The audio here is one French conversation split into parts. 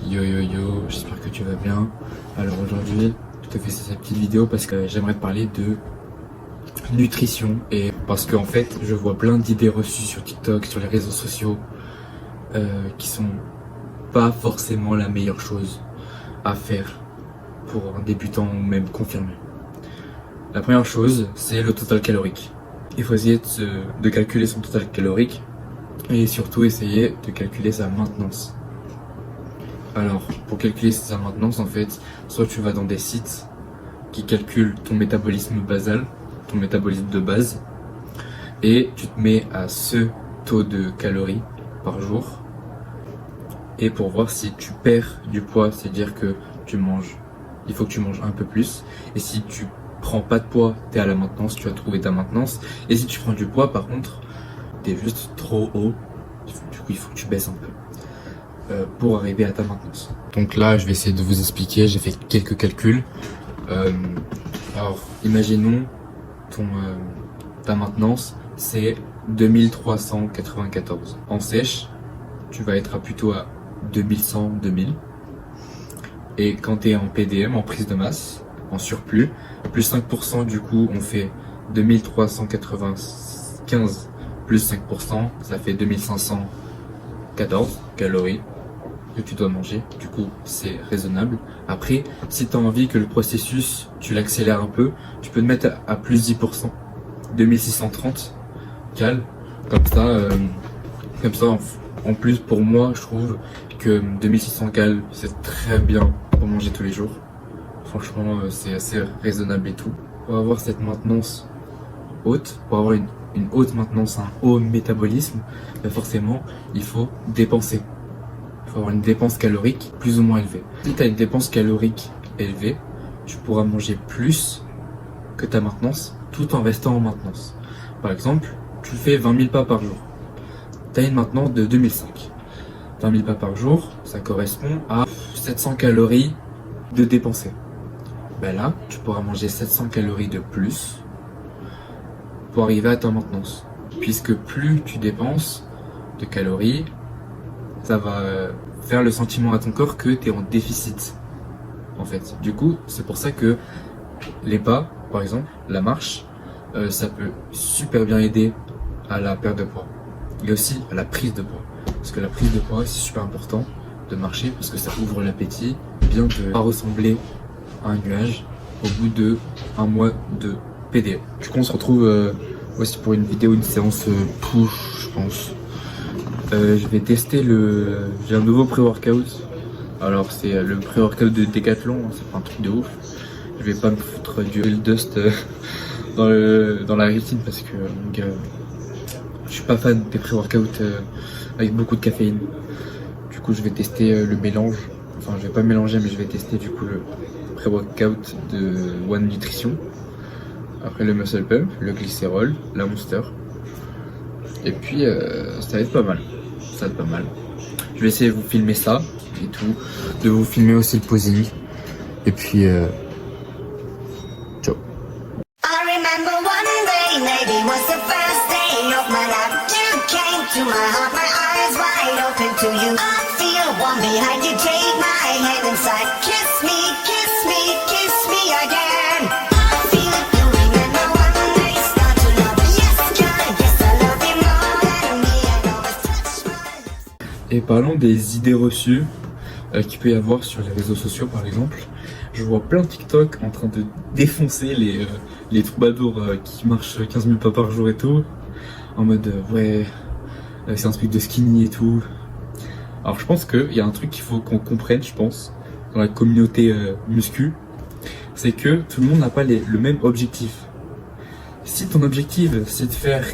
Yo yo yo, j'espère que tu vas bien. Alors aujourd'hui, je te fais cette petite vidéo parce que j'aimerais te parler de nutrition. Et parce qu'en fait, je vois plein d'idées reçues sur TikTok, sur les réseaux sociaux, qui sont pas forcément la meilleure chose à faire pour un débutant ou même confirmé. La première chose, c'est le total calorique. Il faut essayer de calculer son total calorique et surtout essayer de calculer sa maintenance. Alors, pour calculer sa maintenance, en fait, soit tu vas dans des sites qui calculent ton métabolisme basal, ton métabolisme de base, et tu te mets à ce taux de calories par jour. Et pour voir si tu perds du poids, c'est-à-dire que il faut que tu manges un peu plus. Et si tu prends pas de poids, t'es à la maintenance, tu as trouvé ta maintenance. Et si tu prends du poids, par contre, t'es juste trop haut. Du coup, il faut que tu baisses un peu pour arriver à ta maintenance. Donc là, je vais essayer de vous expliquer. J'ai fait quelques calculs. Alors, imaginons ta maintenance, c'est 2394. En sèche, tu vas être plutôt à 2100, 2000. Et quand tu es en PDM, en prise de masse, en surplus, plus 5%, du coup, on fait 2395 plus 5%, ça fait 2514 calories que tu dois manger. Du coup, c'est raisonnable. Après, si tu as envie que le processus, tu l'accélères un peu, tu peux te mettre à plus 10%, 2630 cal. Comme ça, en plus, pour moi, je trouve que 2600 cal, c'est très bien pour manger tous les jours. Franchement, c'est assez raisonnable et tout. Pour avoir cette maintenance haute, pour avoir une haute maintenance, un haut métabolisme, ben forcément, il faut dépenser. Il faut avoir une dépense calorique plus ou moins élevée. Si tu as une dépense calorique élevée, tu pourras manger plus que ta maintenance tout en restant en maintenance. Par exemple, tu fais 20 000 pas par jour. Tu as une maintenance de 2005. 20 000 pas par jour, ça correspond à 700 calories de dépenser. Ben là, tu pourras manger 700 calories de plus pour arriver à ta maintenance. Puisque plus tu dépenses de calories, ça va faire le sentiment à ton corps que tu es en déficit. En fait, du coup, c'est pour ça que les pas, par exemple, la marche, ça peut super bien aider à la perte de poids. Et aussi à la prise de poids. Parce que la prise de poids, c'est super important de marcher parce que ça ouvre l'appétit, bien de pas ressembler à un nuage au bout de un mois de PD. Du coup, on se retrouve aussi pour une vidéo, une séance push, je pense. Je vais tester j'ai un nouveau pré-workout. Alors c'est le pré-workout de Decathlon, hein, c'est pas un truc de ouf. Je vais pas me foutre du Real Dust dans la rétine parce que je suis pas fan des pré-workouts avec beaucoup de caféine. Du coup je vais tester le mélange. Enfin je vais pas mélanger mais je vais tester du coup le pré-workout de One Nutrition. Après le Muscle Pump, le glycérol, la Monster. Et puis ça va être pas mal. Ça va être pas mal. Je vais essayer de vous filmer ça et tout. De vous filmer aussi le posing. Et puis ciao. I remember one day, maybe was the first day of my life. You came to my heart, my eyes wide open to you. I feel warm behind you, take my hand inside. Kiss me, kiss me, kiss me again. I feel it, you remember one day, start to love you. Yes, God, yes, I love you more than me. I always touch my lips. Et parlons des idées reçues qu'il peut y avoir sur les réseaux sociaux par exemple. Je vois plein de TikTok en train de défoncer les troubadours qui marchent 15 000 pas par jour et tout. En mode ouais, c'est un truc de skinny et tout. Alors je pense qu'il y a un truc qu'il faut qu'on comprenne, je pense, dans la communauté muscu. C'est que tout le monde n'a pas le même objectif. Si ton objectif c'est de faire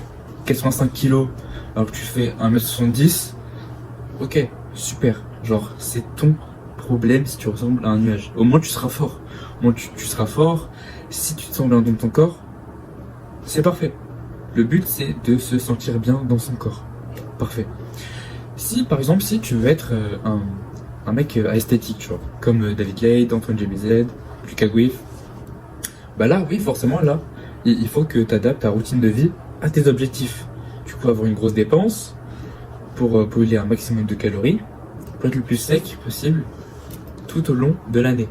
85 kilos alors que tu fais 1m70, ok, super. Genre c'est ton problème si tu ressembles à un nuage. Au moins tu seras fort. Au moins tu seras fort. Si tu te sens bien dans ton corps, c'est parfait. Le but c'est de se sentir bien dans son corps. Parfait. Si par exemple si tu veux être un mec esthétique, tu vois, comme David Lade, Antoine JBZ, Lucas Gouif, bah là oui forcément là, il faut que tu adaptes ta routine de vie à tes objectifs. Du coup avoir une grosse dépense pour brûler un maximum de calories, pour être le plus sec possible tout au long de l'année.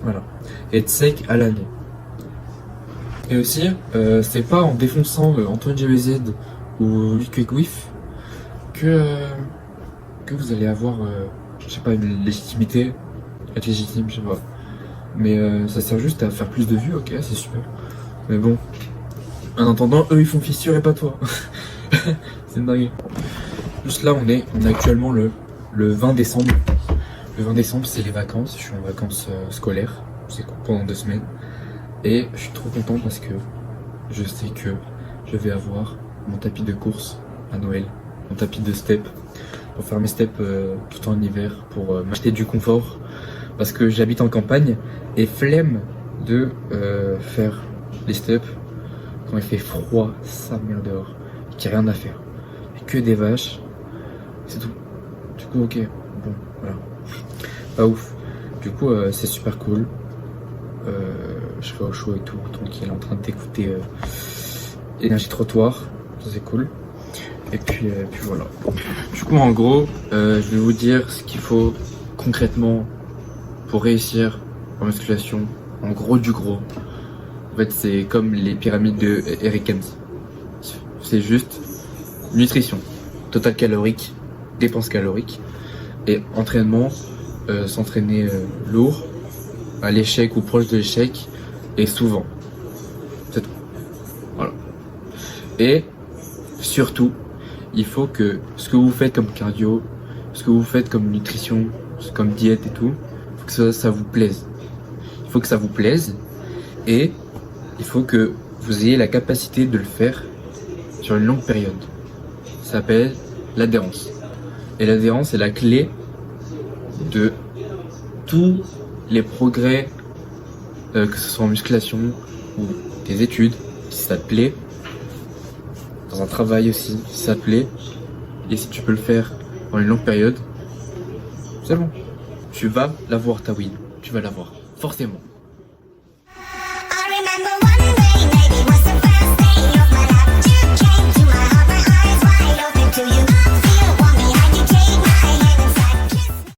Voilà. Être sec à l'année. Et aussi, c'est pas en défonçant Antoine GBZ ou Liquid Whiff que vous allez avoir, je sais pas, une légitimité. Être légitime, je sais pas. Mais ça sert juste à faire plus de vues, ok, c'est super. Mais bon, en attendant, eux ils font fissure et pas toi. C'est dingue. Juste là, on est actuellement le 20 décembre. Le 20 décembre, c'est les vacances. Je suis en vacances scolaires. C'est pendant 2 semaines. Et je suis trop content parce que je sais que je vais avoir mon tapis de course à Noël. Mon tapis de step. Pour faire mes steps tout en hiver. Pour m'acheter du confort. Parce que j'habite en campagne. Et flemme de faire les steps quand il fait froid, sa mère dehors. Il n'y a rien à faire. Il n'y a que des vaches. C'est tout. Du coup, ok. Bon, voilà. Pas ouf. Du coup, c'est super cool. Je serai au chaud et tout, tranquille, en train d'écouter Énergie Trottoir. Ça, c'est cool. Et puis voilà. Du coup, en gros, je vais vous dire ce qu'il faut concrètement pour réussir en musculation. En gros du gros. En fait, c'est comme les pyramides de Eric Kent. C'est juste nutrition, total calorique, dépenses caloriques et entraînement, s'entraîner lourd, à l'échec ou proche de l'échec et souvent. C'est tout. Voilà. Et surtout, il faut que ce que vous faites comme cardio, ce que vous faites comme nutrition, comme diète et tout, il faut que ça vous plaise. Il faut que ça vous plaise et il faut que vous ayez la capacité de le faire sur une longue période. Ça s'appelle l'adhérence. Et l'adhérence est la clé de tous les progrès, que ce soit en musculation ou tes études, si ça te plaît, dans un travail aussi, si ça te plaît, et si tu peux le faire en une longue période, c'est bon. Tu vas l'avoir ta win, tu vas l'avoir, forcément.